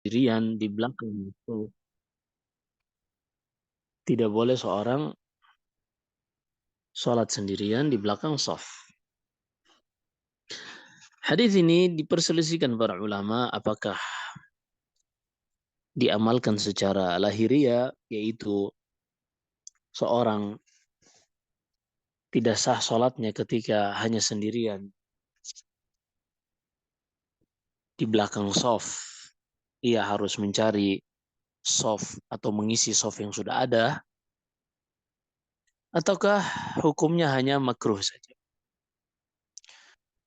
sendirian di belakang itu tidak boleh seorang sholat sendirian di belakang shaf. Hadis ini diperselisihkan para ulama apakah diamalkan secara lahiriah, yaitu seorang tidak sah sholatnya ketika hanya sendirian di belakang shaf. Ia harus mencari shaf atau mengisi shaf yang sudah ada, ataukah hukumnya hanya makruh saja.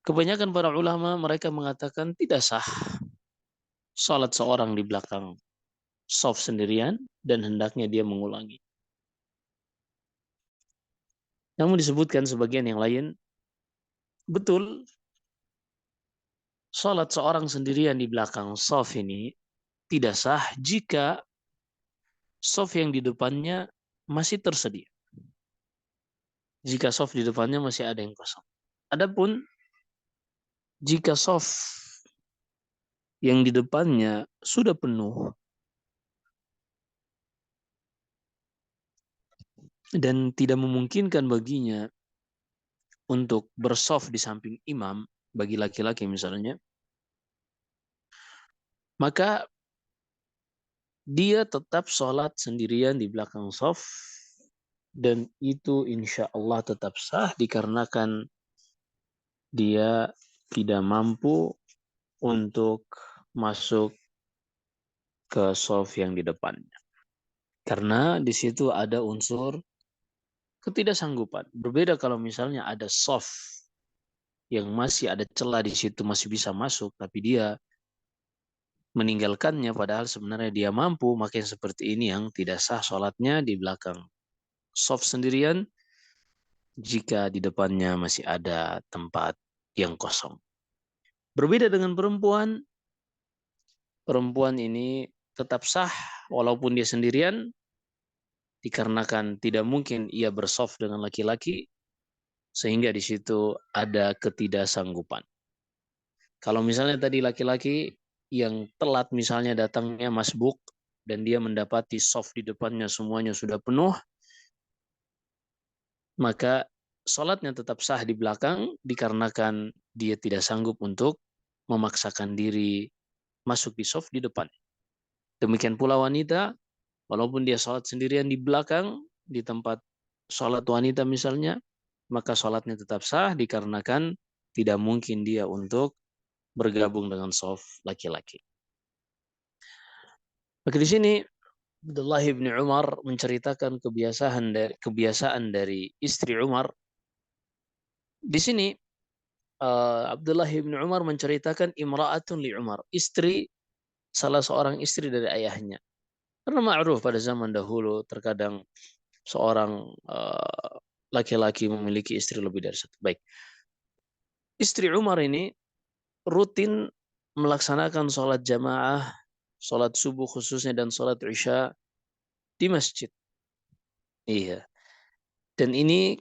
Kebanyakan para ulama mereka mengatakan tidak sah sholat seorang di belakang shaf sendirian dan hendaknya dia mengulangi. Namun disebutkan sebagian yang lain, betul sholat seorang sendirian di belakang shaf ini tidak sah jika shaf yang di depannya masih tersedia. Jika shaf di depannya masih ada yang kosong. Adapun jika shaf yang di depannya sudah penuh dan tidak memungkinkan baginya untuk bershaf di samping imam, bagi laki-laki misalnya, maka dia tetap sholat sendirian di belakang shaf dan itu insya Allah tetap sah dikarenakan dia tidak mampu untuk masuk ke shaf yang di depannya. Karena di situ ada unsur ketidaksanggupan. Berbeda kalau misalnya ada shaf yang masih ada celah di situ, masih bisa masuk, tapi dia meninggalkannya padahal sebenarnya dia mampu, maka yang seperti ini yang tidak sah sholatnya di belakang shaf sendirian jika di depannya masih ada tempat yang kosong. Berbeda dengan perempuan, perempuan ini tetap sah walaupun dia sendirian dikarenakan tidak mungkin ia bershaf dengan laki-laki sehingga di situ ada ketidaksanggupan. Kalau misalnya tadi laki-laki yang telat misalnya datangnya masbuk dan dia mendapati shaf di depannya semuanya sudah penuh, maka sholatnya tetap sah di belakang dikarenakan dia tidak sanggup untuk memaksakan diri masuk di shaf di depan. Demikian pula wanita, walaupun dia sholat sendirian di belakang, di tempat sholat wanita misalnya, maka sholatnya tetap sah dikarenakan tidak mungkin dia untuk bergabung dengan shaf laki-laki. Maka di sini Abdullah bin Umar menceritakan kebiasaan dari istri Umar. Di sini Abdullah bin Umar menceritakan imra'atun li Umar, istri salah seorang istri dari ayahnya. Karena ma'ruf pada zaman dahulu terkadang seorang laki-laki memiliki istri lebih dari satu. Baik. Istri Umar ini rutin melaksanakan sholat jamaah, sholat subuh khususnya dan sholat isya di masjid. Iya. Dan ini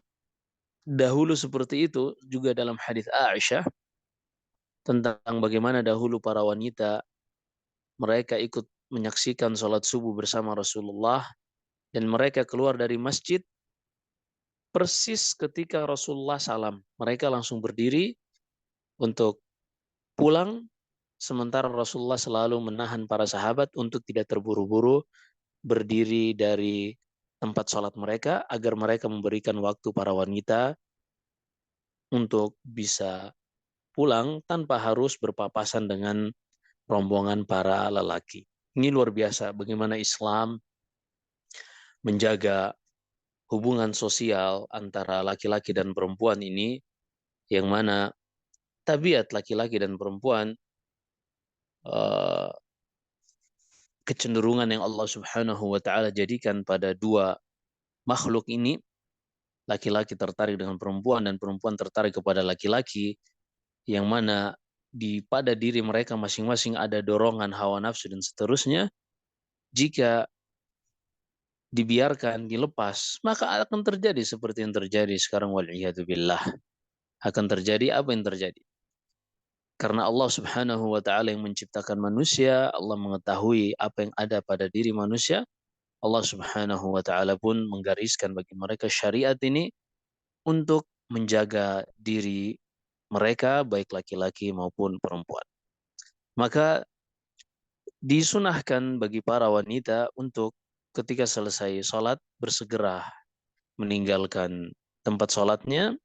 dahulu seperti itu juga dalam hadis Aisyah tentang bagaimana dahulu para wanita mereka ikut menyaksikan sholat subuh bersama Rasulullah dan mereka keluar dari masjid persis ketika Rasulullah salam. Mereka langsung berdiri untuk pulang sementara Rasulullah selalu menahan para sahabat untuk tidak terburu-buru berdiri dari tempat sholat mereka agar mereka memberikan waktu para wanita untuk bisa pulang tanpa harus berpapasan dengan rombongan para lelaki. Ini luar biasa bagaimana Islam menjaga hubungan sosial antara laki-laki dan perempuan ini, yang mana tabiat laki-laki dan perempuan eh, kecenderungan yang Allah Subhanahu wa taala jadikan pada dua makhluk ini, laki-laki tertarik dengan perempuan dan perempuan tertarik kepada laki-laki, yang mana pada diri mereka masing-masing ada dorongan hawa nafsu dan seterusnya. Jika dibiarkan, dilepas, maka akan terjadi seperti yang terjadi sekarang, wal'iyadu billah. Akan terjadi apa yang terjadi? Karena Allah Subhanahu wa taala yang menciptakan manusia, Allah mengetahui apa yang ada pada diri manusia. Allah Subhanahu wa taala pun menggariskan bagi mereka syariat ini untuk menjaga diri mereka baik laki-laki maupun perempuan. Maka disunahkan bagi para wanita untuk ketika selesai sholat bersegera meninggalkan tempat sholatnya,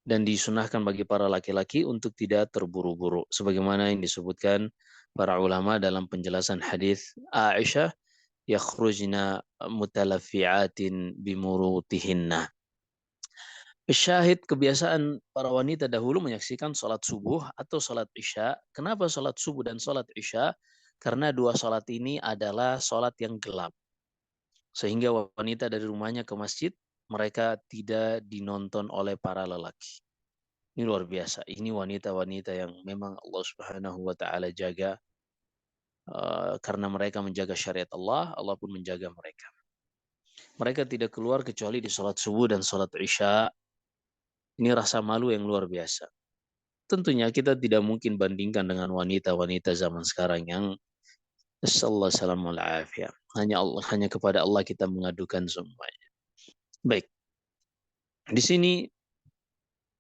dan disunahkan bagi para laki-laki untuk tidak terburu-buru sebagaimana yang disebutkan para ulama dalam penjelasan hadis Aisyah, yakhrujna mutalaffi'atin bimurutihinna. Syahid kebiasaan para wanita dahulu menyaksikan sholat subuh atau sholat isya. Kenapa sholat subuh dan sholat isya? Karena dua sholat ini adalah sholat yang gelap. Sehingga wanita dari rumahnya ke masjid, mereka tidak dinonton oleh para lelaki. Ini luar biasa. Ini wanita-wanita yang memang Allah Subhanahu wa taala jaga, karena mereka menjaga syariat Allah, Allah pun menjaga mereka. Mereka tidak keluar kecuali di sholat subuh dan sholat isya. Ini rasa malu yang luar biasa. Tentunya kita tidak mungkin bandingkan dengan wanita-wanita zaman sekarang yang sallallahu alaihi wasallam. Hanya kepada Allah kita mengadukan semuanya. Baik. Di sini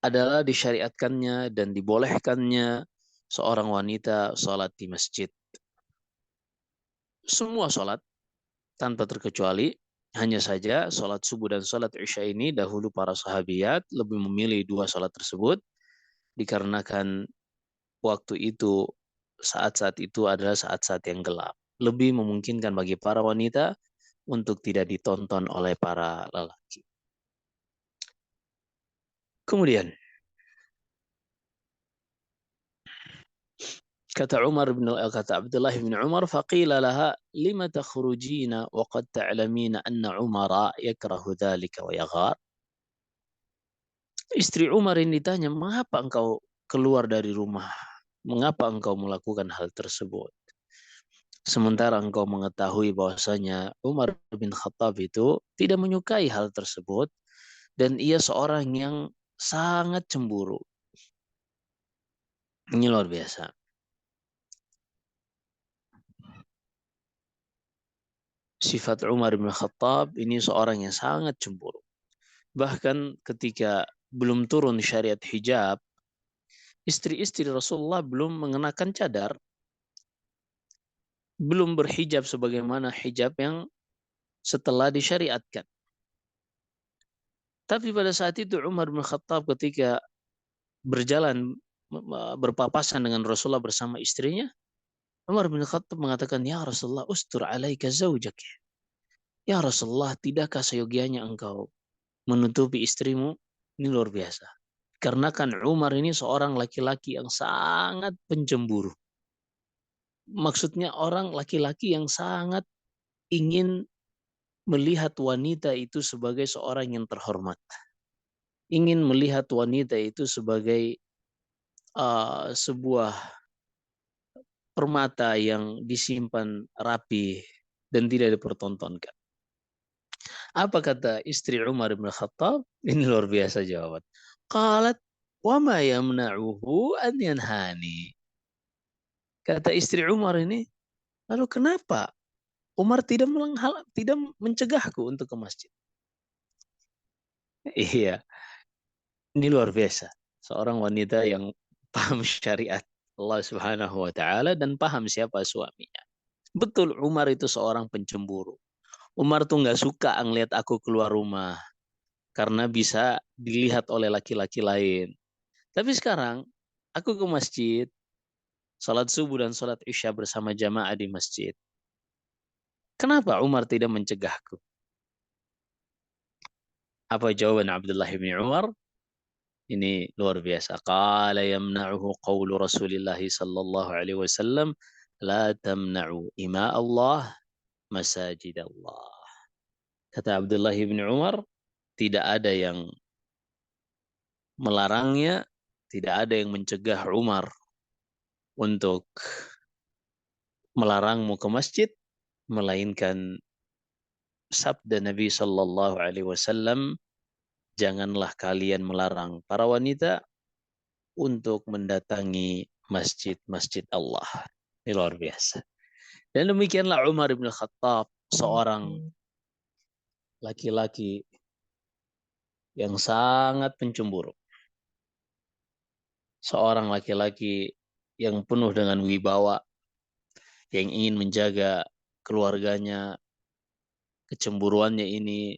adalah disyariatkannya dan dibolehkannya seorang wanita sholat di masjid. Semua sholat tanpa terkecuali, hanya saja sholat subuh dan sholat isya ini dahulu para sahabiat lebih memilih dua sholat tersebut dikarenakan waktu itu, saat-saat itu adalah saat-saat yang gelap. Lebih memungkinkan bagi para wanita untuk tidak ditonton oleh para lelaki. Kemudian kata Abdullah bin Umar, faqila laha lima takhrujina wa qad ta'lamina anna Umara yakrahu dzalika wa yaghar. Istri Umar ini ditanya, mengapa engkau keluar dari rumah? Mengapa engkau melakukan hal tersebut? Sementara engkau mengetahui bahwasanya Umar bin Khattab itu tidak menyukai hal tersebut dan ia seorang yang sangat cemburu. Ini luar biasa. Sifat Umar bin Khattab ini seorang yang sangat cemburu. Bahkan ketika belum turun syariat hijab, istri-istri Rasulullah belum mengenakan cadar, belum berhijab sebagaimana hijab yang setelah disyariatkan. Tapi pada saat itu Umar bin Khattab ketika berjalan berpapasan dengan Rasulullah bersama istrinya, Umar bin Khattab mengatakan, "Ya Rasulullah, ustur alaika zaujak." Ya Rasulullah, tidakkah seyogianya engkau menutupi istrimu? Ini luar biasa. Karena kan Umar ini seorang laki-laki yang sangat pencemburu. Maksudnya orang laki-laki yang sangat ingin melihat wanita itu sebagai seorang yang terhormat. Ingin melihat wanita itu sebagai sebuah permata yang disimpan rapi dan tidak dipertontonkan. Apa kata istri Umar bin Khattab? Ini luar biasa jawaban. Qalat, wa ma yamna'uhu an yanhani. Kata istri Umar ini, lalu kenapa Umar tidak mencegahku untuk ke masjid? Iya, ini luar biasa. Seorang wanita yang paham syariat Allah Subhanahu wa taala dan paham siapa suaminya. Betul, Umar itu seorang pencemburu. Umar tuh nggak suka ngeliat aku keluar rumah karena bisa dilihat oleh laki-laki lain. Tapi sekarang aku ke masjid, salat subuh dan salat isya bersama jamaah di masjid. Kenapa Umar tidak mencegahku? Apa jawaban Abdullah bin Umar? Ini luar biasa. Qala yamna'uhu qawlu Rasulillah sallallahu alaihi wasallam, la tamna'u ima Allah masajid Allah. Kata Abdullah bin Umar, tidak ada yang melarangnya, tidak ada yang mencegah Umar untuk melarangmu ke masjid, melainkan sabda Nabi Sallallahu Alaihi Wasallam, janganlah kalian melarang para wanita untuk mendatangi masjid Allah. Ini luar biasa. Dan demikianlah Umar bin Khattab, seorang laki-laki yang sangat pencemburu. Seorang laki-laki yang penuh dengan wibawa, yang ingin menjaga keluarganya. Kecemburuannya ini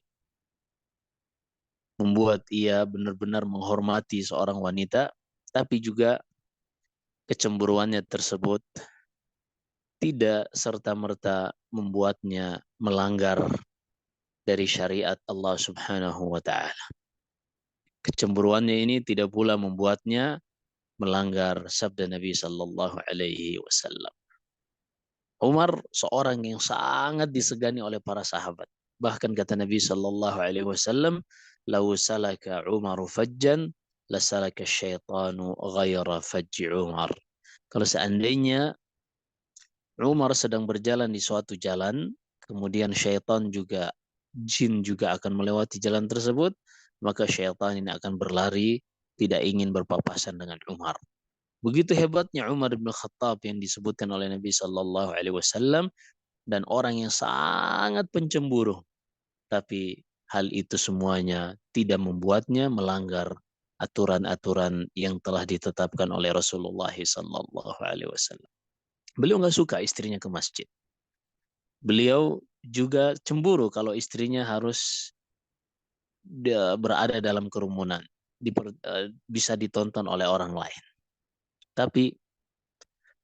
membuat ia benar-benar menghormati seorang wanita, tapi juga kecemburuannya tersebut tidak serta-merta membuatnya melanggar dari syariat Allah Subhanahu wa taala. Kecemburuannya ini tidak pula membuatnya melanggar sabda Nabi sallallahu alaihi wasallam. Umar seorang yang sangat disegani oleh para sahabat. Bahkan kata Nabi sallallahu alaihi wasallam, "Lau salaka Umar fajjan, lasalaka syaitanu ghaira fajji Umar." Kalau seandainya Umar sedang berjalan di suatu jalan, kemudian syaitan juga, jin juga akan melewati jalan tersebut, maka syaitan ini akan berlari, tidak ingin berpapasan dengan Umar. Begitu hebatnya Umar bin Khattab yang disebutkan oleh Nabi Sallallahu Alaihi Wasallam, dan orang yang sangat pencemburu. Tapi hal itu semuanya tidak membuatnya melanggar aturan-aturan yang telah ditetapkan oleh Rasulullah Sallallahu Alaihi Wasallam. Beliau nggak suka istrinya ke masjid. Beliau juga cemburu kalau istrinya harus berada dalam kerumunan, bisa ditonton oleh orang lain. Tapi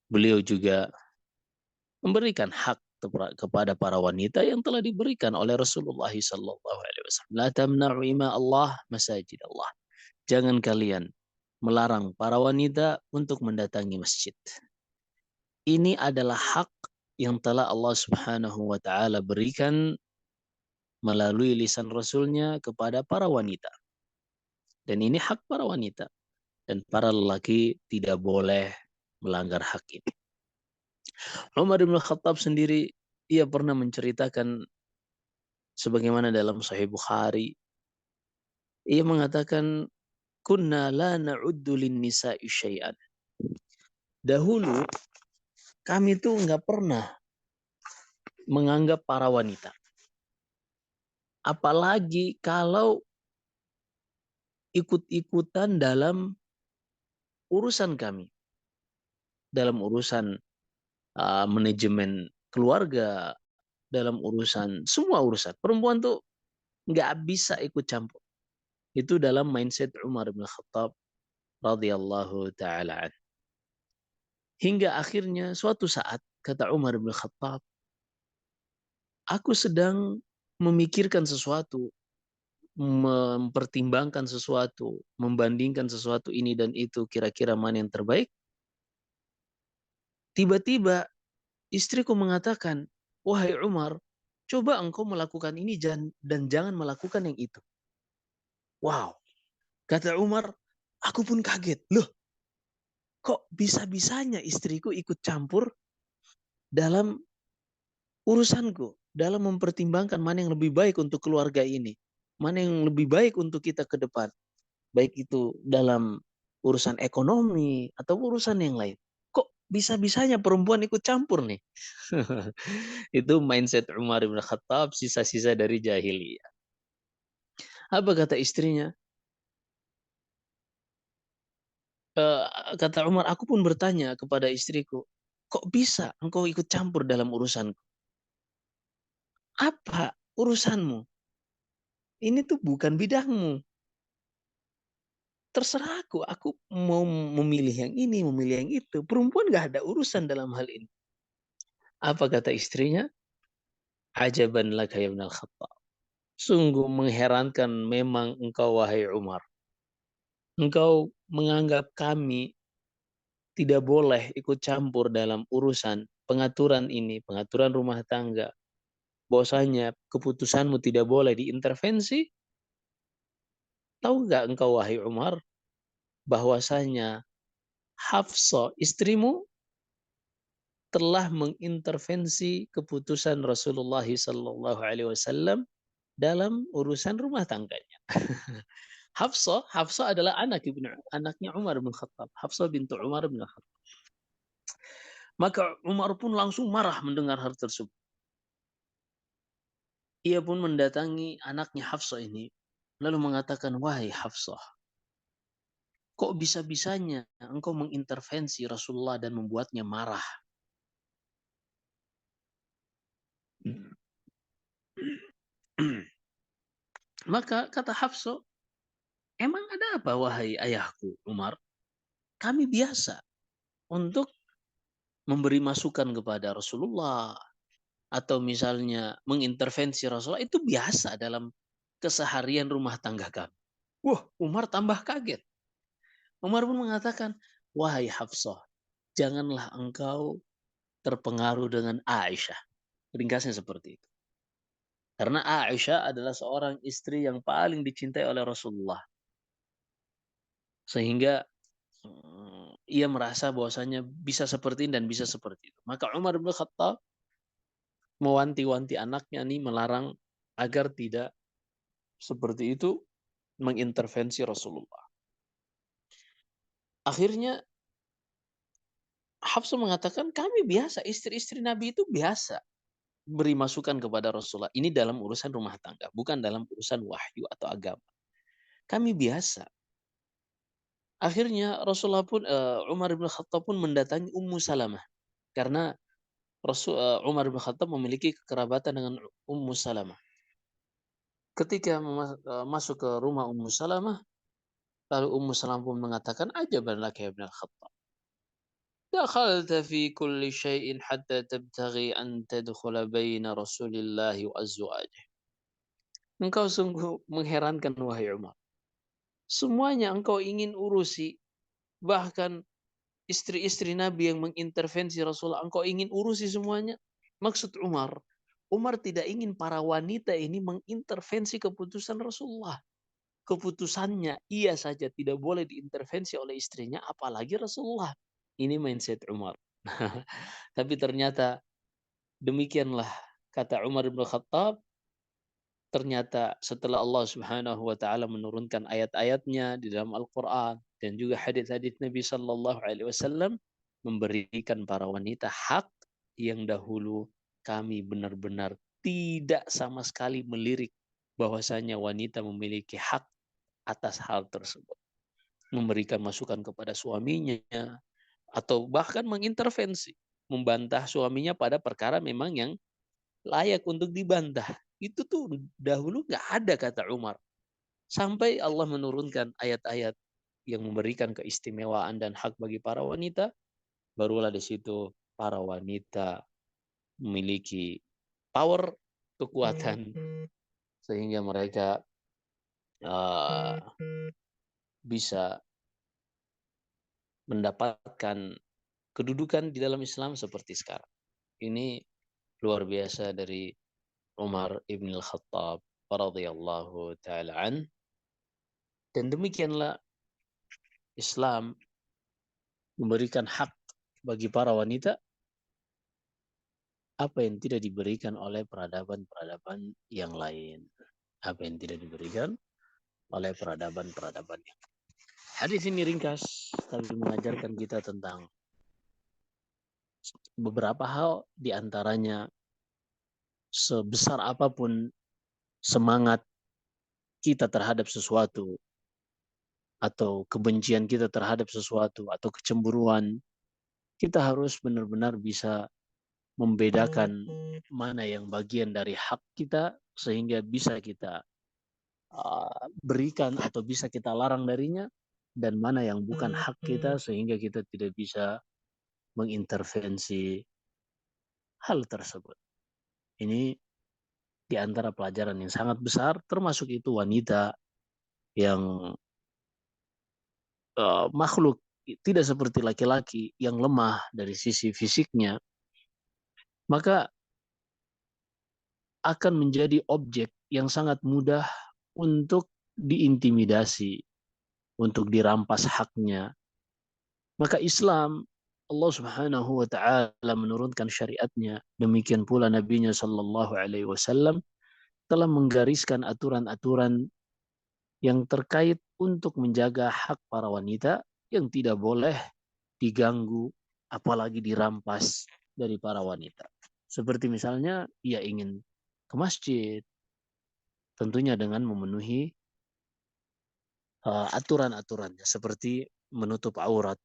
beliau juga memberikan hak kepada para wanita yang telah diberikan oleh Rasulullah sallallahu alaihi wasallam. La tamna'u ima Allah masajid Allah. Jangan kalian melarang para wanita untuk mendatangi masjid. Ini adalah hak yang telah Allah Subhanahu wa taala berikan melalui lisan Rasulnya kepada para wanita. Dan ini hak para wanita. Dan para lelaki tidak boleh melanggar hak ini. Umar bin Khattab sendiri, ia pernah menceritakan sebagaimana dalam Sahih Bukhari, ia mengatakan, kunna la na'uddu lin nisa'i syai'an. Dahulu kami tuh nggak pernah menganggap para wanita. Apalagi kalau ikut-ikutan dalam urusan kami. Dalam urusan manajemen keluarga, dalam urusan, semua urusan. Perempuan tuh nggak bisa ikut campur. Itu dalam mindset Umar bin Khattab radhiyallahu taala. Hingga akhirnya suatu saat kata Umar bin Khattab, aku sedang memikirkan sesuatu, mempertimbangkan sesuatu, membandingkan sesuatu ini dan itu, kira-kira mana yang terbaik. Tiba-tiba istriku mengatakan, wahai Umar, coba engkau melakukan ini dan jangan melakukan yang itu. Wow, kata Umar, aku pun kaget. Loh, kok bisa-bisanya istriku ikut campur dalam urusanku, dalam mempertimbangkan mana yang lebih baik untuk keluarga ini, mana yang lebih baik untuk kita ke depan, baik itu dalam urusan ekonomi atau urusan yang lain. Kok bisa-bisanya perempuan ikut campur nih? Itu mindset Umar bin Khattab, sisa-sisa dari jahiliyah. Apa kata istrinya? Kata Umar, aku pun bertanya kepada istriku, kok bisa engkau ikut campur dalam urusanku? Apa urusanmu? Ini tuh bukan bidangmu. Terserah aku mau memilih yang ini, memilih yang itu. Perempuan gak ada urusan dalam hal ini. Apa kata istrinya? Ajaban laka ya ibnal Khattab. Sungguh mengherankan memang engkau wahai Umar. Engkau menganggap kami tidak boleh ikut campur dalam urusan pengaturan ini, pengaturan rumah tangga. Bahwasanya keputusanmu tidak boleh diintervensi. Tahu nggak engkau wahai Umar bahwasanya Hafsah istrimu telah mengintervensi keputusan Rasulullah sallallahu alaihi wasallam dalam urusan rumah tangganya. Hafsah adalah anaknya Umar bin Khattab. Hafsah bintu Umar bin Khattab. Maka Umar pun langsung marah mendengar hal tersebut. Ia pun mendatangi anaknya Hafsah ini, lalu mengatakan, wahai Hafsah, kok bisa-bisanya engkau mengintervensi Rasulullah dan membuatnya marah? Maka kata Hafsah, emang ada apa wahai ayahku Umar? Kami biasa untuk memberi masukan kepada Rasulullah atau misalnya mengintervensi Rasulullah itu biasa dalam keseharian rumah tangga kami. Wah, Umar tambah kaget. Umar pun mengatakan, wahai Hafsah, janganlah engkau terpengaruh dengan Aisyah. Ringkasnya seperti itu. Karena Aisyah adalah seorang istri yang paling dicintai oleh Rasulullah. Sehingga ia merasa bahwasanya bisa seperti ini dan bisa seperti itu. Maka Umar bin Khattab mewanti-wanti anaknya ini melarang agar tidak seperti itu mengintervensi Rasulullah. Akhirnya Hafsah mengatakan kami biasa, istri-istri Nabi itu biasa beri masukan kepada Rasulullah. Ini dalam urusan rumah tangga, bukan dalam urusan wahyu atau agama. Kami biasa. Akhirnya Rasulullah pun Umar bin Khattab pun mendatangi Ummu Salamah karena Umar bin Khattab memiliki kekerabatan dengan Ummu Salamah. Ketika masuk ke rumah Ummu Salamah, lalu Ummu Salamah pun mengatakan, ajaban laka ya ibn Khattab. Dakhalta fi kulli syai'in hatta tabtaghi an tadkhula baina Rasulillah wa azwajih. Engkau sungguh mengherankan wahai Umar. Semuanya engkau ingin urusi, bahkan istri-istri Nabi yang mengintervensi Rasulullah, engkau ingin urusi semuanya. Maksud Umar, Umar tidak ingin para wanita ini mengintervensi keputusan Rasulullah. Keputusannya, ia saja tidak boleh diintervensi oleh istrinya, apalagi Rasulullah. Ini mindset Umar. Tapi ternyata demikianlah kata Umar bin Khattab. Ternyata setelah Allah Subhanahu wa taala menurunkan ayat-ayatnya di dalam Al-Qur'an dan juga hadis-hadis Nabi sallallahu alaihi wasallam memberikan para wanita hak yang dahulu kami benar-benar tidak sama sekali melirik bahwasanya wanita memiliki hak atas hal tersebut. Memberikan masukan kepada suaminya atau bahkan mengintervensi, membantah suaminya pada perkara memang yang layak untuk dibantah. Itu tuh dahulu nggak ada kata Umar. Sampai Allah menurunkan ayat-ayat yang memberikan keistimewaan dan hak bagi para wanita, barulah di situ para wanita memiliki power, kekuatan, sehingga mereka uh, bisa mendapatkan kedudukan di dalam Islam seperti sekarang. Ini luar biasa dari Umar ibn al-Khattab radhiyallahu taala an. Dan demikianlah Islam memberikan hak bagi para wanita apa yang tidak diberikan oleh peradaban-peradaban yang lain. Apa yang tidak diberikan oleh peradaban-peradaban yang lain. Hadis ini ringkas, tapi mengajarkan kita tentang beberapa hal, di antaranya sebesar apapun semangat kita terhadap sesuatu, atau kebencian kita terhadap sesuatu, atau kecemburuan, kita harus benar-benar bisa membedakan mana yang bagian dari hak kita sehingga bisa kita berikan atau bisa kita larang darinya, dan mana yang bukan hak kita sehingga kita tidak bisa mengintervensi hal tersebut. Ini di antara pelajaran yang sangat besar, termasuk itu wanita yang makhluk tidak seperti laki-laki yang lemah dari sisi fisiknya, maka akan menjadi objek yang sangat mudah untuk diintimidasi, untuk dirampas haknya. Maka Islam, Allah Subhanahu wa taala menurunkan syariatnya, demikian pula nabinya sallallahu alaihi wasallam telah menggariskan aturan-aturan yang terkait untuk menjaga hak para wanita yang tidak boleh diganggu apalagi dirampas dari para wanita. Seperti misalnya ia ingin ke masjid, tentunya dengan memenuhi aturan-aturannya seperti menutup aurat,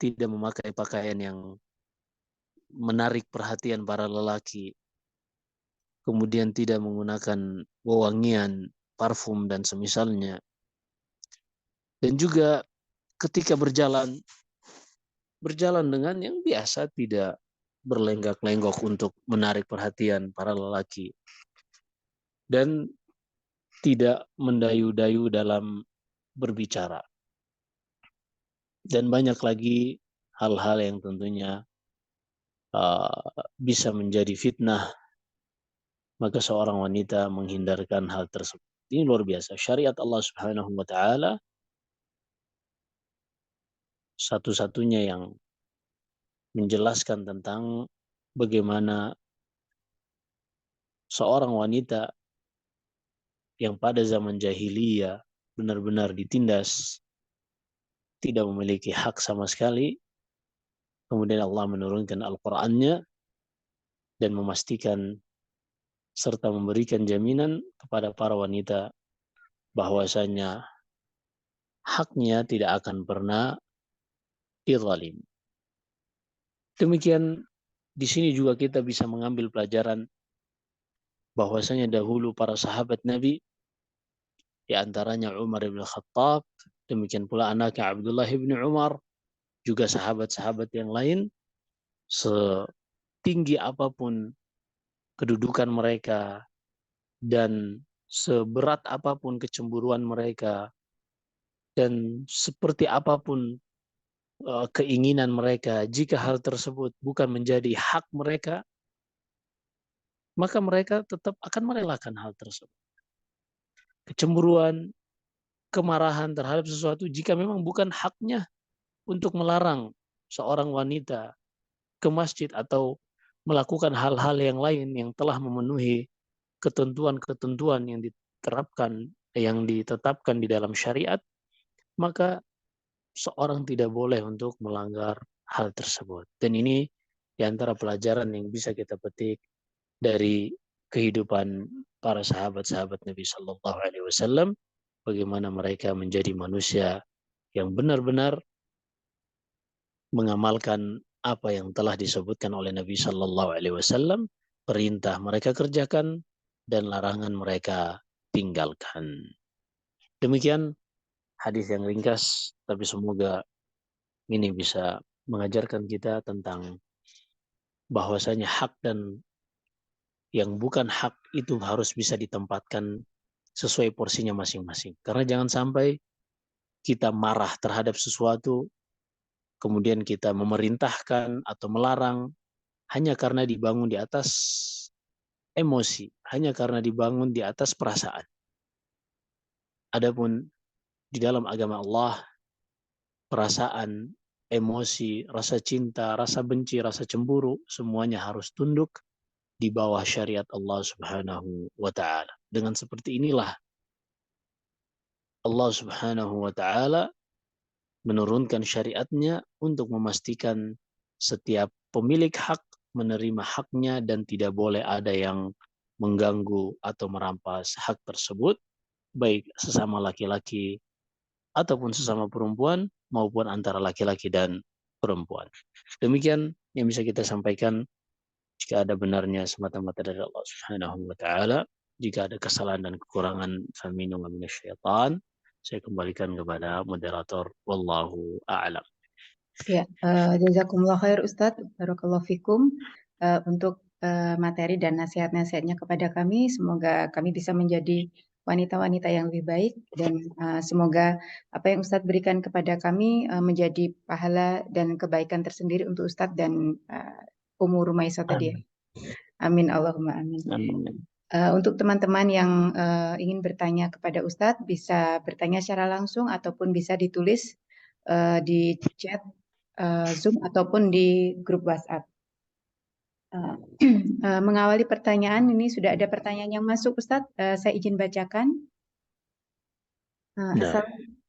tidak memakai pakaian yang menarik perhatian para lelaki, kemudian tidak menggunakan wewangian, parfum dan semisalnya. Dan juga ketika berjalan dengan yang biasa, tidak berlenggak-lenggok untuk menarik perhatian para lelaki dan tidak mendayu-dayu dalam berbicara. Dan banyak lagi hal-hal yang tentunya bisa menjadi fitnah, maka seorang wanita menghindarkan hal tersebut. Ini luar biasa. Syariat Allah Subhanahu wa taala satu-satunya yang menjelaskan tentang bagaimana seorang wanita yang pada zaman jahiliyah benar-benar ditindas, tidak memiliki hak sama sekali. Kemudian Allah menurunkan Al-Qur'annya dan memastikan serta memberikan jaminan kepada para wanita bahwasanya haknya tidak akan pernah dizalim. Demikian di sini juga kita bisa mengambil pelajaran bahwasanya dahulu para sahabat Nabi, di antaranya Umar bin Khattab, demikian pula anaknya Abdullah bin Umar, juga sahabat-sahabat yang lain, setinggi apapun kedudukan mereka dan seberat apapun kecemburuan mereka dan seperti apapun keinginan mereka, jika hal tersebut bukan menjadi hak mereka, maka mereka tetap akan merelakan hal tersebut. Kecemburuan, kemarahan terhadap sesuatu jika memang bukan haknya untuk melarang seorang wanita ke masjid atau melakukan hal-hal yang lain yang telah memenuhi ketentuan-ketentuan yang ditetapkan di dalam syariat, maka seorang tidak boleh untuk melanggar hal tersebut. Dan ini di antara pelajaran yang bisa kita petik dari kehidupan para sahabat-sahabat Nabi Shallallahu Alaihi Wasallam, bagaimana mereka menjadi manusia yang benar-benar mengamalkan apa yang telah disebutkan oleh Nabi Shallallahu Alaihi Wasallam, perintah mereka kerjakan dan larangan mereka tinggalkan. Demikian hadis yang ringkas, tapi semoga ini bisa mengajarkan kita tentang bahwasanya hak dan yang bukan hak itu harus bisa ditempatkan sesuai porsinya masing-masing. Karena jangan sampai kita marah terhadap sesuatu, kemudian kita memerintahkan atau melarang hanya karena dibangun di atas emosi, hanya karena dibangun di atas perasaan. Adapun di dalam agama Allah, perasaan, emosi, rasa cinta, rasa benci, rasa cemburu, semuanya harus tunduk di bawah syariat Allah Subhanahu wa taala. Dengan seperti inilah Allah Subhanahu wa taala menurunkan syariatnya untuk memastikan setiap pemilik hak menerima haknya dan tidak boleh ada yang mengganggu atau merampas hak tersebut, baik sesama laki-laki ataupun sesama perempuan maupun antara laki-laki dan perempuan. Demikian yang bisa kita sampaikan. Jika ada benarnya semata-mata dari Allah Subhanahu wa taala, jika ada kesalahan dan kekurangan faminun wa minasyaitan, saya kembalikan kepada moderator. Wallahu a'lam. Ya, jazakumullah khair Ustadz, barakallahu fikum untuk materi dan nasihat-nasihatnya kepada kami. Semoga kami bisa menjadi wanita-wanita yang lebih baik dan semoga apa yang Ustadz berikan kepada kami menjadi pahala dan kebaikan tersendiri untuk Ustadz dan Ummu Rumaisa tadi ya. Amin Allahumma amin. Amin. Untuk teman-teman yang ingin bertanya kepada Ustadz bisa bertanya secara langsung ataupun bisa ditulis di chat Zoom ataupun di grup WhatsApp. Mengawali pertanyaan ini sudah ada pertanyaan yang masuk Ustadz, saya izin bacakan. Nah.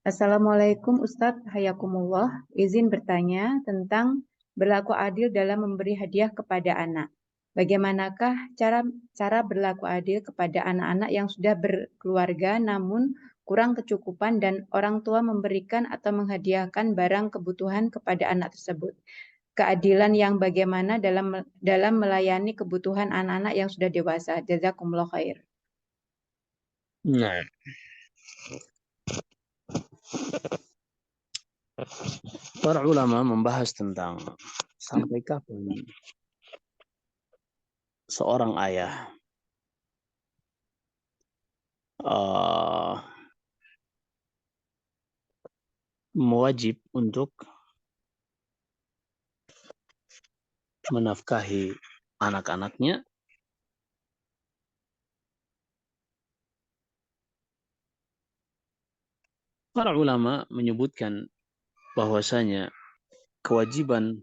Assalamualaikum Ustadz, hayakumullah. Izin bertanya tentang berlaku adil dalam memberi hadiah kepada anak. Bagaimanakah cara berlaku adil kepada anak-anak yang sudah berkeluarga namun kurang kecukupan dan orang tua memberikan atau menghadiahkan barang kebutuhan kepada anak tersebut? Keadilan yang bagaimana dalam melayani kebutuhan anak-anak yang sudah dewasa? Jazakumullah khair. Nah, para ulama membahas tentang sampai kapan seorang ayah uh, wajib untuk menafkahi anak-anaknya. Para ulama menyebutkan bahwasanya kewajiban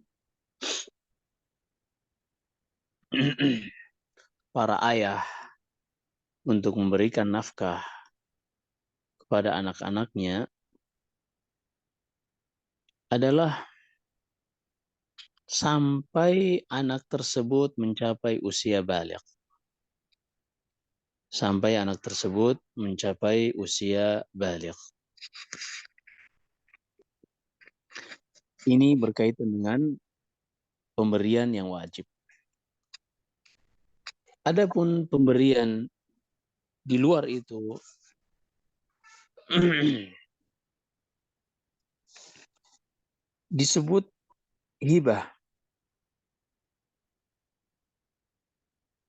para ayah untuk memberikan nafkah kepada anak-anaknya adalah sampai anak tersebut mencapai usia baligh. Sampai anak tersebut mencapai usia baligh. Ini berkaitan dengan pemberian yang wajib. Adapun pemberian di luar itu disebut hibah.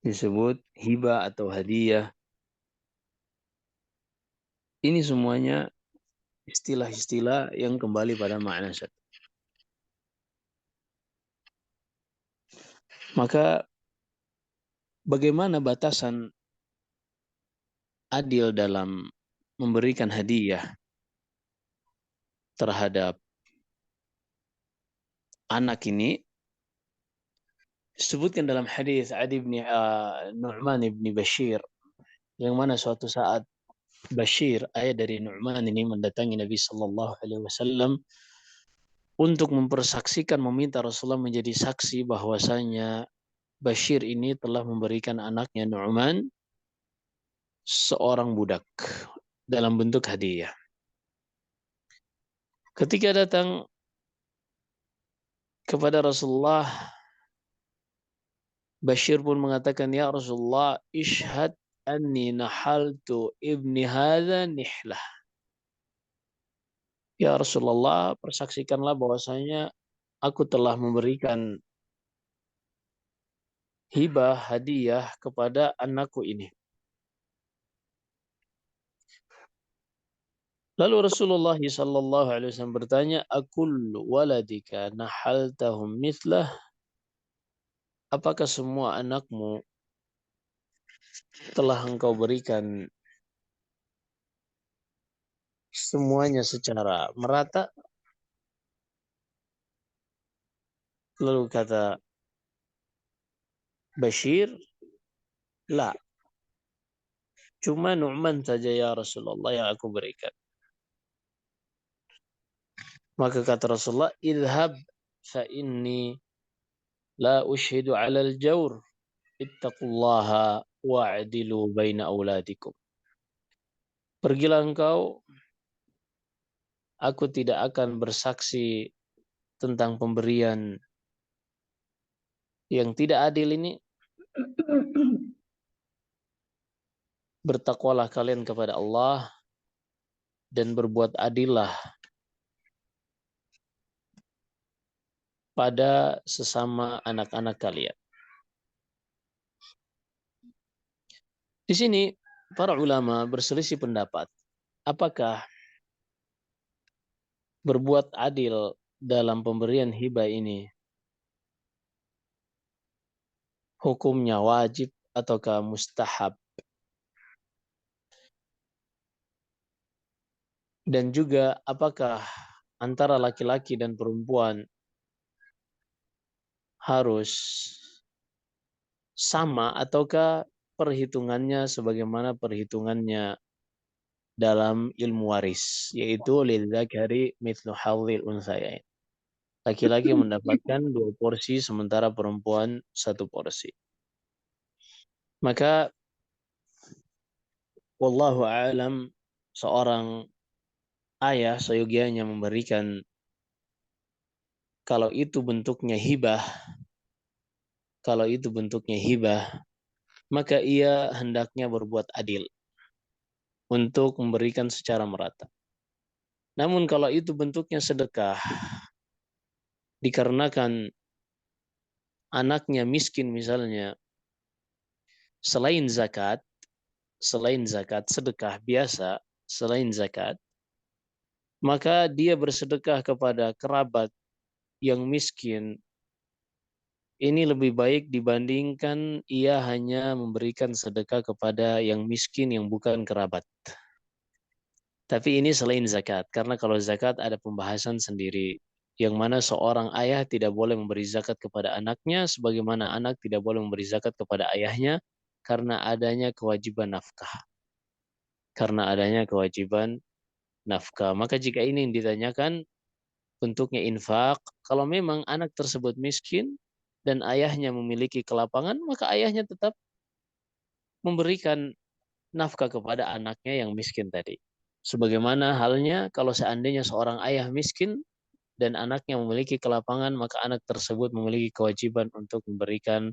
Disebut hibah atau hadiah. Ini semuanya istilah-istilah yang kembali pada makna satu. Maka bagaimana batasan adil dalam memberikan hadiah terhadap anak ini disebutkan dalam hadis Adi bin Nu'man bin Bashir, yang mana suatu saat Bashir, ayah dari Nu'man ini, mendatangi Nabi Sallallahu Alaihi Wasallam untuk mempersaksikan, meminta Rasulullah menjadi saksi bahwasanya Bashir ini telah memberikan anaknya Nu'man seorang budak dalam bentuk hadiah. Ketika datang kepada Rasulullah, Bashir pun mengatakan, ya Rasulullah, ishhad anni nahaltu ibni hadha nihlah. Ya Rasulullah, persaksikanlah bahwasanya aku telah memberikan hibah, hadiah kepada anakku ini. Lalu Rasulullah sallallahu alaihi wasallam bertanya, akullu waladika nahaltahum mithlah? Apakah semua anakmu telah engkau berikan semuanya secara merata? Lalu kata Bashir, la, cuma Nu'man saja ya Rasulullah yang aku berikan. Maka kata Rasulullah, idhab fa inni la ushidu ala al-jawr, ittaqullaha wa'adilu baina auladikum. Pergilah engkau, aku tidak akan bersaksi tentang pemberian yang tidak adil ini. Bertakwalah kalian kepada Allah dan berbuat adillah pada sesama anak-anak kalian. Di sini para ulama berselisih pendapat. Apakah berbuat adil dalam pemberian hibah ini hukumnya wajib ataukah mustahab? Dan juga apakah antara laki-laki dan perempuan harus sama ataukah perhitungannya sebagaimana perhitungannya dalam ilmu waris, yaitu lidzakari mithlu hadzil unsayain. Laki-laki mendapatkan 2 porsi sementara perempuan 1 porsi. Maka wallahu a'lam, seorang ayah seyogianya memberikan, kalau itu bentuknya hibah, maka ia hendaknya berbuat adil untuk memberikan secara merata. Namun kalau itu bentuknya sedekah, dikarenakan anaknya miskin misalnya, selain zakat, sedekah biasa, selain zakat, maka dia bersedekah kepada kerabat yang miskin, ini lebih baik dibandingkan ia hanya memberikan sedekah kepada yang miskin yang bukan kerabat. Tapi ini selain zakat, karena kalau zakat ada pembahasan sendiri, yang mana seorang ayah tidak boleh memberi zakat kepada anaknya, sebagaimana anak tidak boleh memberi zakat kepada ayahnya, karena adanya kewajiban nafkah. Maka jika ini yang ditanyakan, bentuknya infak, kalau memang anak tersebut miskin dan ayahnya memiliki kelapangan, maka ayahnya tetap memberikan nafkah kepada anaknya yang miskin tadi. Sebagaimana halnya kalau seandainya seorang ayah miskin dan anaknya memiliki kelapangan, maka anak tersebut memiliki kewajiban untuk memberikan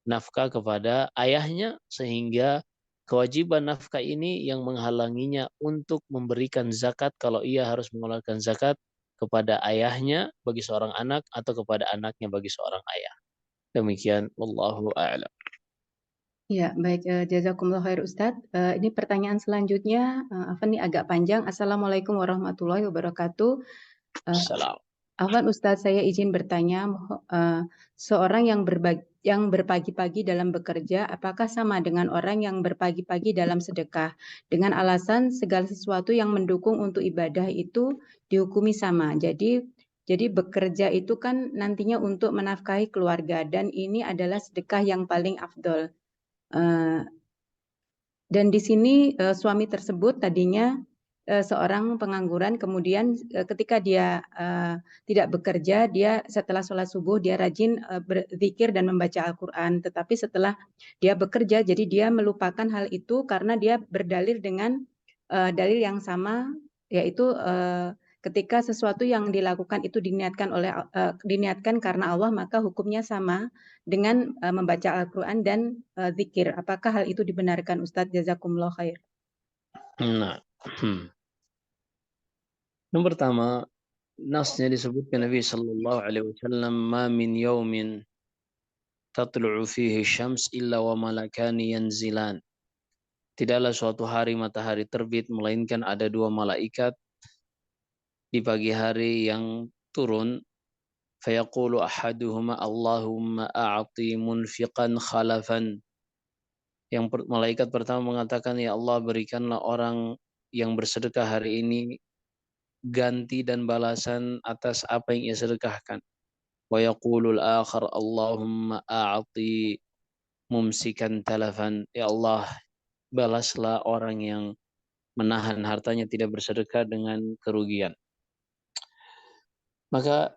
nafkah kepada ayahnya, sehingga kewajiban nafkah ini yang menghalanginya untuk memberikan zakat kalau ia harus mengeluarkan zakat kepada ayahnya bagi seorang anak atau kepada anaknya bagi seorang ayah. Demikian, wallahu a'lam. Ya, baik. Jazakumullah khair Ustadz. Ini pertanyaan selanjutnya, apa nih agak panjang. Assalamualaikum warahmatullahi wabarakatuh. Salam. Afwan Ustadz, saya izin bertanya, seorang yang berpagi-pagi dalam bekerja, apakah sama dengan orang yang berpagi-pagi dalam sedekah? Dengan alasan segala sesuatu yang mendukung untuk ibadah itu dihukumi sama. Jadi bekerja itu kan nantinya untuk menafkahi keluarga dan ini adalah sedekah yang paling afdol. Dan di sini suami tersebut tadinya seorang pengangguran, kemudian ketika dia tidak bekerja, dia setelah sholat subuh dia rajin berzikir dan membaca Al-Quran. Tetapi setelah dia bekerja, jadi dia melupakan hal itu karena dia berdalil dengan dalil yang sama, yaitu ketika sesuatu yang dilakukan itu diniatkan karena Allah, maka hukumnya sama dengan membaca Al-Quran dan zikir. Apakah hal itu dibenarkan Ustadz? Jazakumullah khair. Nah, yang pertama, nasnya disebutkan Nabi Sallallahu Alaihi Wasallam, "Ma min yaumin tatlu'u fihi syams illa wa malakani yanzilan." Tidaklah suatu hari matahari terbit, melainkan ada 2 malaikat di pagi hari yang turun. Fayaqulu ahaduhuma Allahumma a'ti munfiqan khalafan. Malaikat pertama mengatakan, ya Allah, berikanlah orang yang bersedekah hari ini ganti dan balasan atas apa yang ia sedekahkan. Wa yaqulul akhar Allahumma a'ti mumsikan talafan. Ya Allah, balaslah orang yang menahan hartanya tidak bersedekah dengan kerugian. Maka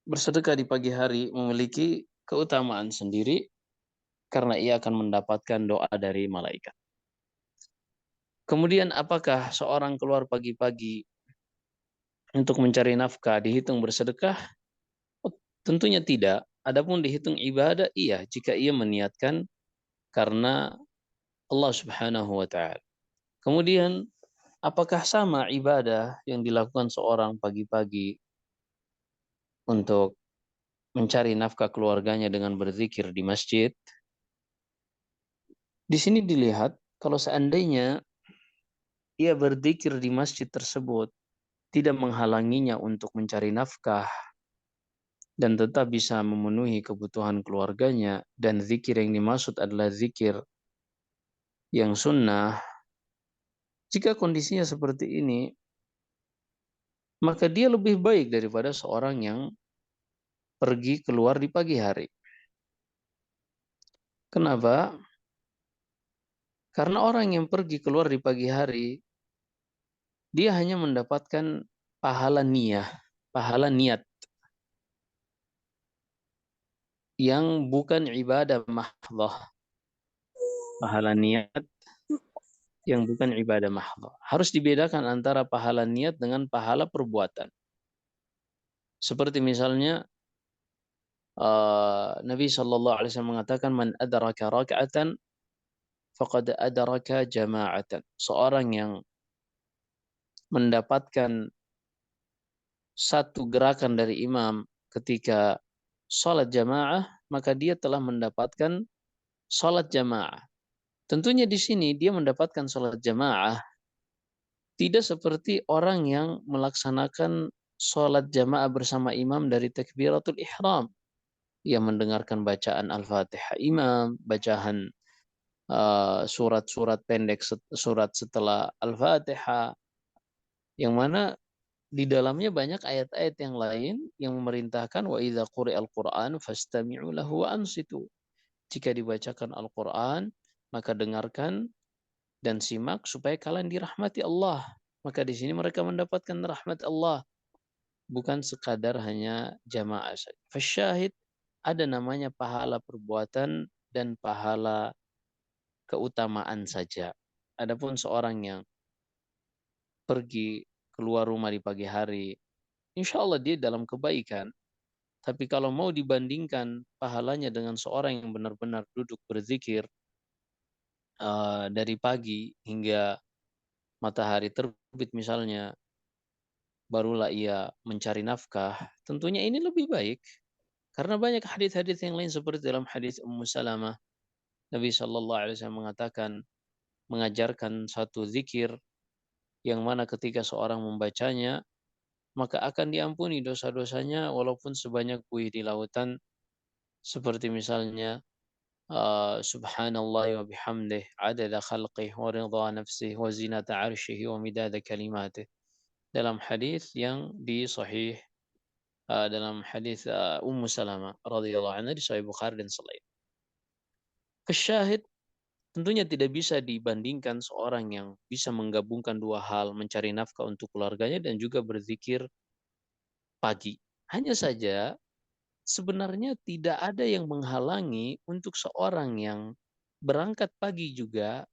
bersedekah di pagi hari memiliki keutamaan sendiri karena ia akan mendapatkan doa dari malaikat. Kemudian apakah seorang keluar pagi-pagi untuk mencari nafkah dihitung bersedekah? Oh, tentunya tidak. Adapun dihitung ibadah, iya, jika ia meniatkan karena Allah Subhanahu wa taala. Kemudian apakah sama ibadah yang dilakukan seorang pagi-pagi untuk mencari nafkah keluarganya dengan berzikir di masjid? Di sini dilihat kalau seandainya ia berzikir di masjid tersebut tidak menghalanginya untuk mencari nafkah dan tetap bisa memenuhi kebutuhan keluarganya, dan zikir yang dimaksud adalah zikir yang sunnah, jika kondisinya seperti ini, maka dia lebih baik daripada seorang yang pergi keluar di pagi hari. Kenapa? Karena orang yang pergi keluar di pagi hari dia hanya mendapatkan pahala niat yang bukan ibadah mahdhah. Pahala niat yang bukan ibadah mahdhah. Harus dibedakan antara pahala niat dengan pahala perbuatan. Seperti misalnya Nabi Shallallahu Alaihi Wasallam mengatakan, "Man adraka raka'atan, faqad adraka jama'atan." Seorang yang mendapatkan satu gerakan dari imam ketika sholat jamaah, maka dia telah mendapatkan sholat jamaah. Tentunya di sini dia mendapatkan sholat jamaah tidak seperti orang yang melaksanakan sholat jamaah bersama imam dari takbiratul ihram. Ia mendengarkan bacaan Al-Fatihah imam, bacaan surat-surat pendek, surat setelah Al-Fatihah, yang mana di dalamnya banyak ayat-ayat yang lain yang memerintahkan wa idza quri'al Qur'an fastami'u lahu wa ansitu. Jika dibacakan Al-Qur'an, maka dengarkan dan simak supaya kalian dirahmati Allah. Maka di sini mereka mendapatkan rahmat Allah, bukan sekadar hanya jamaah saja. Fasyahid, ada namanya pahala perbuatan dan pahala keutamaan saja. Adapun seorang yang pergi keluar rumah di pagi hari, insya Allah dia dalam kebaikan. Tapi kalau mau dibandingkan pahalanya dengan seorang yang benar-benar duduk berzikir dari pagi hingga matahari terbit misalnya, barulah ia mencari nafkah, tentunya ini lebih baik. Karena banyak hadis-hadis yang lain seperti dalam hadis Ummu Salamah, Nabi Shallallahu Alaihi Wasallam mengatakan, mengajarkan satu zikir yang mana ketika seorang membacanya, maka akan diampuni dosa-dosanya walaupun sebanyak buih di lautan, seperti misalnya subhanallah wa bihamdih adada khalqih wa ridha nafsih wa zinata arshihi wa midada kalimatih, dalam hadis yang di sahih dalam hadis Ummu Salamah radhiyallahu anha di Sahih Bukhari dan selain. Kesyahid, tentunya tidak bisa dibandingkan seorang yang bisa menggabungkan dua hal, mencari nafkah untuk keluarganya dan juga berzikir pagi. Hanya saja sebenarnya tidak ada yang menghalangi untuk seorang yang berangkat pagi juga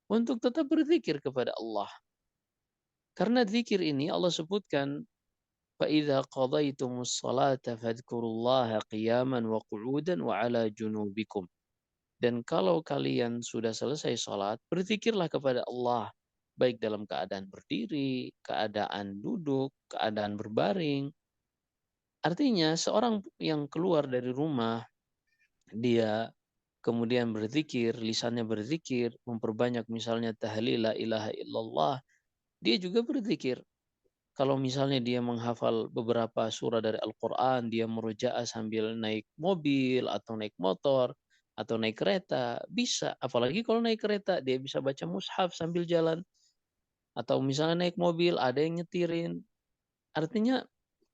untuk tetap berzikir kepada Allah. Karena zikir ini Allah sebutkan, فَإِذَا قَضَيْتُمُ الصَّلَاةَ فَاذْكُرُوا اللَّهَ قِيَامًا وَقُعُودًا وَعَلَى جُنُوبِكُمْ. Dan kalau kalian sudah selesai sholat, berzikirlah kepada Allah, baik dalam keadaan berdiri, keadaan duduk, keadaan berbaring. Artinya seorang yang keluar dari rumah, dia kemudian berzikir, lisannya berzikir, memperbanyak misalnya tahlil la ilaha illallah, dia juga berzikir. Kalau misalnya dia menghafal beberapa surah dari Al-Quran, dia merujaah sambil naik mobil atau naik motor atau naik kereta, bisa. Apalagi kalau naik kereta, dia bisa baca mushaf sambil jalan. Atau misalnya naik mobil, ada yang nyetirin. Artinya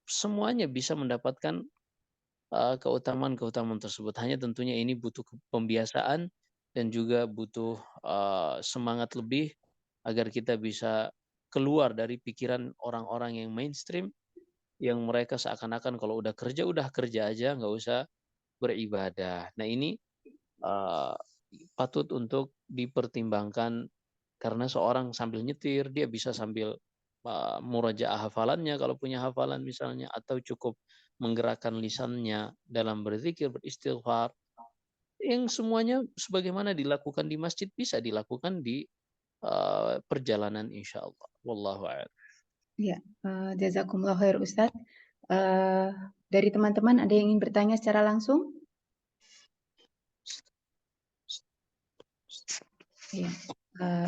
semuanya bisa mendapatkan keutamaan-keutamaan tersebut. Hanya tentunya ini butuh pembiasaan dan juga butuh semangat lebih agar kita bisa keluar dari pikiran orang-orang yang mainstream, yang mereka seakan-akan kalau udah kerja aja, nggak usah beribadah. Nah ini uh, patut untuk dipertimbangkan, karena seorang sambil nyetir dia bisa sambil murajaah hafalannya kalau punya hafalan misalnya, atau cukup menggerakkan lisannya dalam berzikir, beristighfar, yang semuanya sebagaimana dilakukan di masjid bisa dilakukan di perjalanan insya Allah. Wallahu a'lam. Ya, jazakumullah khair Ustadz. Eh, dari teman-teman ada yang ingin bertanya secara langsung? Ya,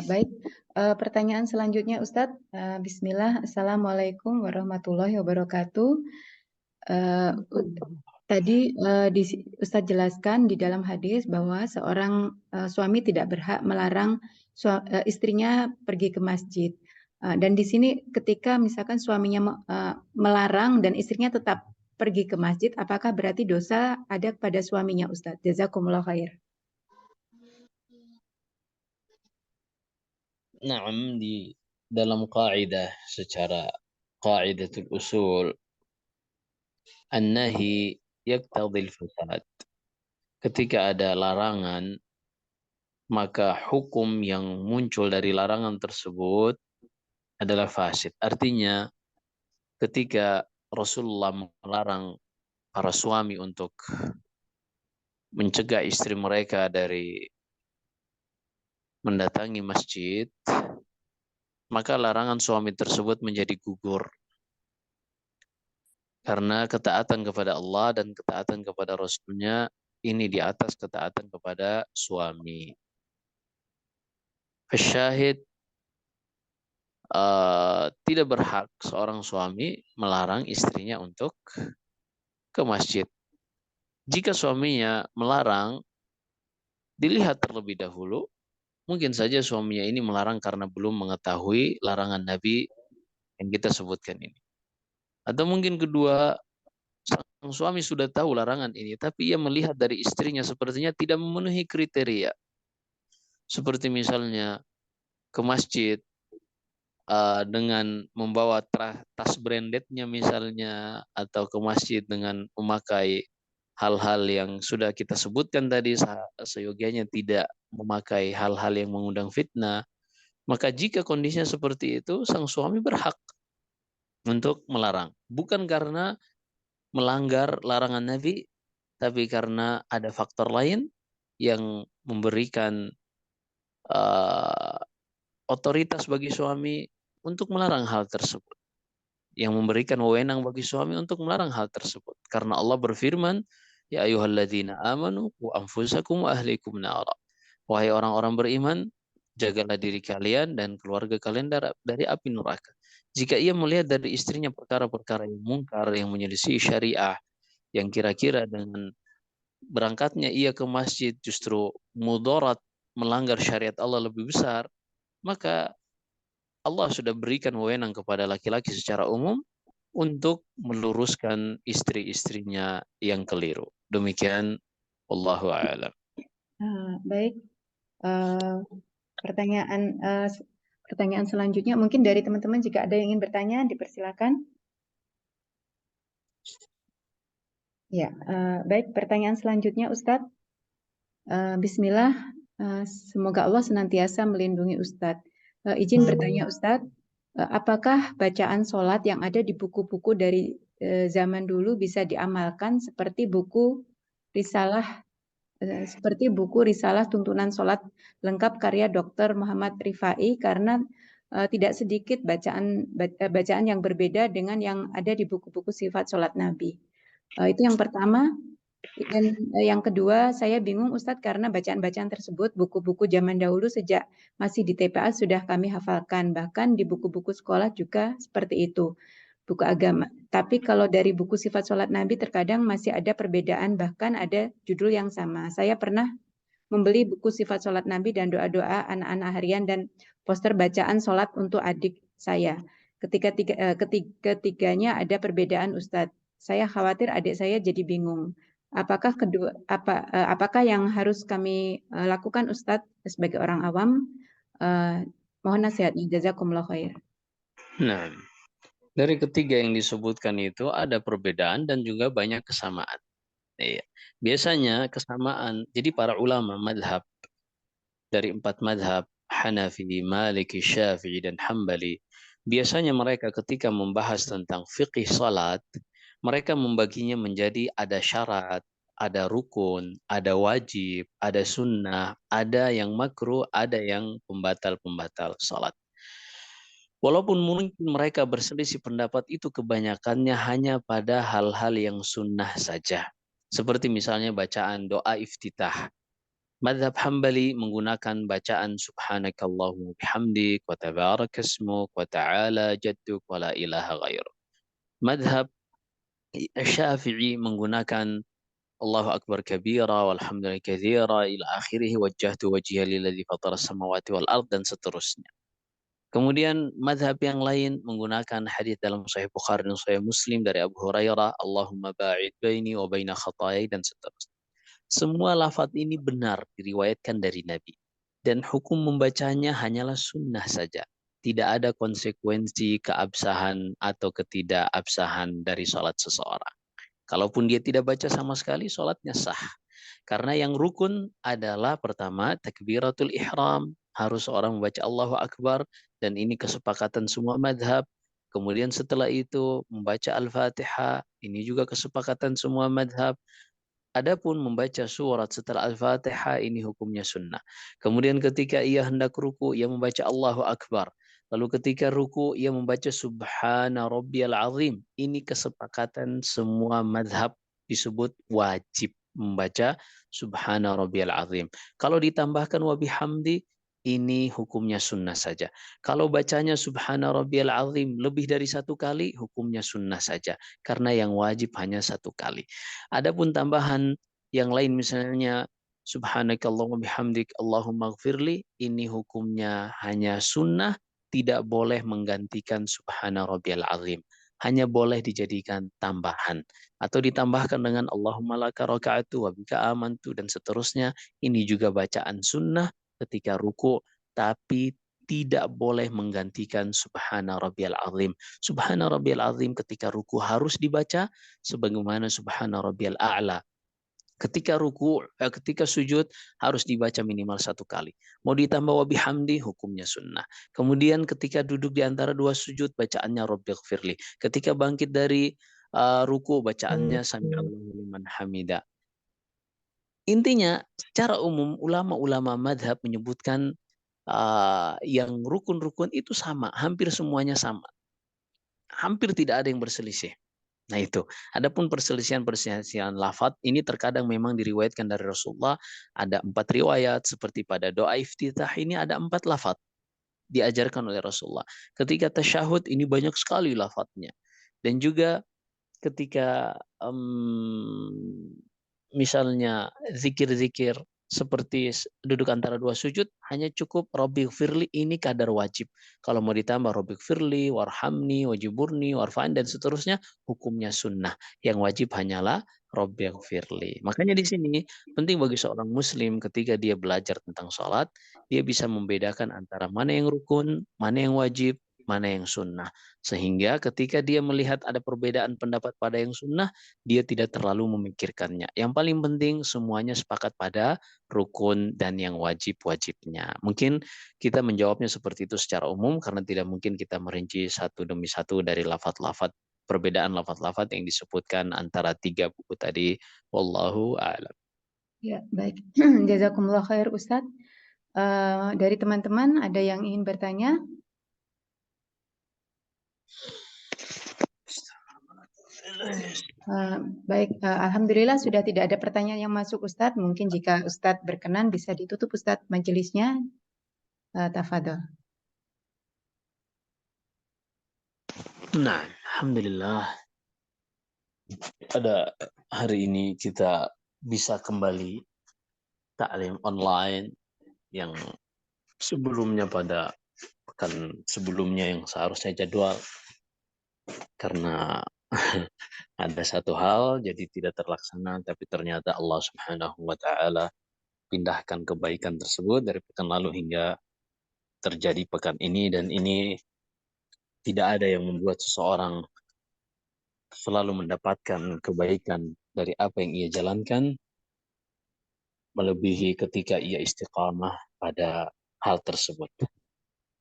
baik. Pertanyaan selanjutnya Ustadz. Bismillah. Assalamualaikum warahmatullahi wabarakatuh. Eh, Tadi Ustadz jelaskan di dalam hadis bahwa seorang suami tidak berhak melarang istrinya pergi ke masjid. Dan di sini ketika misalkan suaminya melarang dan istrinya tetap pergi ke masjid, apakah berarti dosa ada pada suaminya Ustadz? Jazakumullah khair. Naam, dalam kaidah secara qaidatul usul an-nahi yaqtadil fasad. Ketika ada larangan, maka hukum yang muncul dari larangan tersebut adalah fasid. Artinya, ketika Rasulullah melarang para suami untuk mencegah istri mereka dari mendatangi masjid, maka larangan suami tersebut menjadi gugur. Karena ketaatan kepada Allah dan ketaatan kepada Rasulnya ini di atas ketaatan kepada suami. Syahid, tidak berhak seorang suami melarang istrinya untuk ke masjid. Jika suaminya melarang, dilihat terlebih dahulu. Mungkin saja suaminya ini melarang karena belum mengetahui larangan Nabi yang kita sebutkan ini. Atau mungkin kedua, sang suami sudah tahu larangan ini, tapi ia melihat dari istrinya sepertinya tidak memenuhi kriteria. Seperti misalnya ke masjid dengan membawa tas brandednya misalnya, atau ke masjid dengan memakai hal-hal yang sudah kita sebutkan tadi, seyogianya tidak memakai hal-hal yang mengundang fitnah. Maka jika kondisinya seperti itu, sang suami berhak untuk melarang. Bukan karena melanggar larangan Nabi, tapi karena ada faktor lain yang memberikan uh, otoritas bagi suami untuk melarang hal tersebut. Yang memberikan wewenang bagi suami untuk melarang hal tersebut. Karena Allah berfirman, Ya ayuhalladzina amanu wa anfusakum wa ahlikum nara. Wahai orang-orang beriman, jagalah diri kalian dan keluarga kalian dari api neraka. Jika ia melihat dari istrinya perkara-perkara yang mungkar, yang menyelisih syariah, yang kira-kira dengan berangkatnya ia ke masjid justru mudarat, melanggar syariat Allah lebih besar, maka Allah sudah berikan wewenang kepada laki-laki secara umum untuk meluruskan istri-istrinya yang keliru. Demikian, wallahu a'lam. Baik, uh, pertanyaan pertanyaan selanjutnya mungkin dari teman-teman jika ada yang ingin bertanya dipersilakan. Ya, baik, pertanyaan selanjutnya Ustadz. Bismillah, semoga Allah senantiasa melindungi Ustadz. Izin bertanya Ustadz, apakah bacaan sholat yang ada di buku-buku dari zaman dulu bisa diamalkan seperti buku Risalah Tuntunan Sholat Lengkap karya Dr. Muhammad Rifai, karena tidak sedikit bacaan yang berbeda dengan yang ada di buku-buku sifat sholat Nabi. Itu yang pertama. Dan yang kedua, saya bingung Ustadz karena bacaan-bacaan tersebut, buku-buku zaman dahulu sejak masih di TPA sudah kami hafalkan. Bahkan di buku-buku sekolah juga seperti itu, buku agama. Tapi kalau dari buku sifat sholat Nabi terkadang masih ada perbedaan, bahkan ada judul yang sama. Saya pernah membeli buku sifat sholat Nabi dan doa-doa anak-anak harian dan poster bacaan sholat untuk adik saya. Ketiganya ada perbedaan Ustadz. Saya khawatir adik saya jadi bingung. Apakah yang harus kami lakukan Ustadz sebagai orang awam? Mohon nasihatnya. Jazakumullah khair. Nah, dari ketiga yang disebutkan itu ada perbedaan dan juga banyak kesamaan. Iya. Biasanya kesamaan, jadi para ulama madhab dari 4 madhab, Hanafi, Maliki, Syafi'i, dan Hambali, biasanya mereka ketika membahas tentang fikih salat, mereka membaginya menjadi ada syarat, ada rukun, ada wajib, ada sunnah, ada yang makruh, ada yang pembatal-pembatal salat. Walaupun mungkin mereka berselisih pendapat, itu kebanyakannya hanya pada hal-hal yang sunnah saja. Seperti misalnya bacaan doa iftitah. Madhab Hambali menggunakan bacaan Subhanakallahumma bihamdik wa tabarakasmuk wa ta'ala jadduk wa la ilaha ghair. Madhab Syafi'i menggunakan Allahu Akbar kabira walhamdulillah kathira ila akhirih wajjahtu wajhiya lilladzi fatara samawati wal ard dan seterusnya. Kemudian madhab yang lain menggunakan hadis dalam Sahih Bukhari dan Sahih Muslim dari Abu Hurairah, Allahumma ba'id baini wa baina khatayai dan seterusnya. Semua lafaz ini benar diriwayatkan dari Nabi. Dan hukum membacanya hanyalah sunnah saja. tidak ada konsekuensi keabsahan atau ketidakabsahan dari sholat seseorang. Kalaupun dia tidak baca sama sekali, sholatnya sah. Karena yang rukun adalah pertama, takbiratul ihram. Harus orang membaca Allahu Akbar. Dan ini kesepakatan semua madhab. Kemudian setelah itu membaca Al-Fatihah. Ini juga kesepakatan semua madhab. Adapun membaca surat setelah Al-Fatihah ini hukumnya sunnah. Kemudian ketika ia hendak ruku, ia membaca Allahu Akbar. Lalu ketika ruku, ia membaca Subhana Rabbiyal Azim. Ini kesepakatan semua madhab disebut wajib membaca Subhana Rabbiyal Azim. Kalau ditambahkan wa bihamdi, ini hukumnya sunnah saja. Kalau bacanya Subhana Rabbiyal Azim lebih dari satu kali, hukumnya sunnah saja. Karena yang wajib hanya satu kali. Adapun tambahan yang lain misalnya Subhanakallahumma bihamdik Allahumma gfirli, ini hukumnya hanya sunnah, tidak boleh menggantikan Subhana Rabbiyal Azim. Hanya boleh dijadikan tambahan. Atau ditambahkan dengan Allahumma laka raka'atu wa bika amantu dan seterusnya. Ini juga bacaan sunnah ketika ruku, tapi tidak boleh menggantikan Subhana Rabbiyal Azim. Subhana Rabbiyal Azim ketika ruku harus dibaca sebagaimana Subhana Rabbiyal A'la. Ketika sujud harus dibaca minimal satu kali. Mau ditambah wa bihamdi, hukumnya sunnah. Kemudian ketika duduk di antara dua sujud, bacaannya Rabbighfirli. Ketika bangkit dari ruku, bacaannya Sami'allahu liman hamida. Intinya, secara umum ulama-ulama madhab menyebutkan yang rukun-rukun itu sama, hampir semuanya sama. Hampir tidak ada yang berselisih. Nah itu, adapun perselisihan lafadz ini terkadang memang diriwayatkan dari Rasulullah, ada 4 riwayat, seperti pada doa iftitah ini ada 4 lafadz diajarkan oleh Rasulullah. Ketika tasyahud ini banyak sekali lafadznya. Dan juga ketika misalnya zikir-zikir seperti duduk antara dua sujud, hanya cukup Rabbighfirli, ini kadar wajib. Kalau mau ditambah Rabbighfirli, warhamni, wajiburni, warfa'an, dan seterusnya, hukumnya sunnah. Yang wajib hanyalah Rabbighfirli. Makanya di sini penting bagi seorang muslim ketika dia belajar tentang sholat, dia bisa membedakan antara mana yang rukun, mana yang wajib, mana yang sunnah. Sehingga ketika dia melihat ada perbedaan pendapat pada yang sunnah, dia tidak terlalu memikirkannya. Yang paling penting semuanya sepakat pada rukun dan yang wajib-wajibnya. Mungkin kita menjawabnya seperti itu secara umum karena tidak mungkin kita merinci satu demi satu dari lafaz-lafaz, perbedaan lafaz-lafaz yang disebutkan antara 3 buku tadi. Wallahu a'lam. Ya, baik. Jazakumullah khair Ustadz. Dari teman-teman ada yang ingin bertanya? Baik, Alhamdulillah sudah tidak ada pertanyaan yang masuk Ustadz. Mungkin jika Ustadz berkenan bisa ditutup Ustadz majelisnya. Tafadhol. Nah, Alhamdulillah pada hari ini kita bisa kembali taklim online yang sebelumnya pada pekan sebelumnya yang seharusnya jadwal karena ada satu hal jadi tidak terlaksana, tapi ternyata Allah Subhanahu wa taala pindahkan kebaikan tersebut dari pekan lalu hingga terjadi pekan ini, dan ini tidak ada yang membuat seseorang selalu mendapatkan kebaikan dari apa yang ia jalankan melebihi ketika ia istiqamah pada hal tersebut.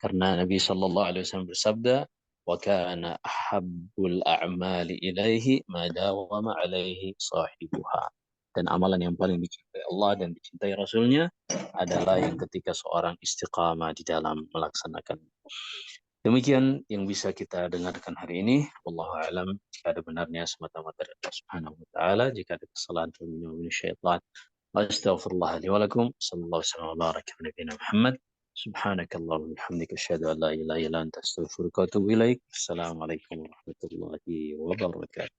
Karena Nabi Shallallahu Alaihi Wasallam bersabda, wa kana ahabbul a'mali ilaihi ma dawama alaihi sahibuha. Dan amalan yang paling dicintai Allah dan dicintai Rasulnya adalah yang ketika seorang istiqamah di dalam melaksanakan. Demikian yang bisa kita dengarkan hari ini. Wallahu a'lam. Jika ada benarnya semata-mata dari Allah Subhanahu wa taala, jika ada kesalahan dari syaitan, astaghfirullah li wa lakum. Sallallahu alaihi wa baraka ala nabiyina Muhammad. Subhanakallahumma wa bihamdika asyhadu an la ilaha illa anta astaghfiruka wa atubu ilaik. Assalamualaikum warahmatullahi wabarakatuh.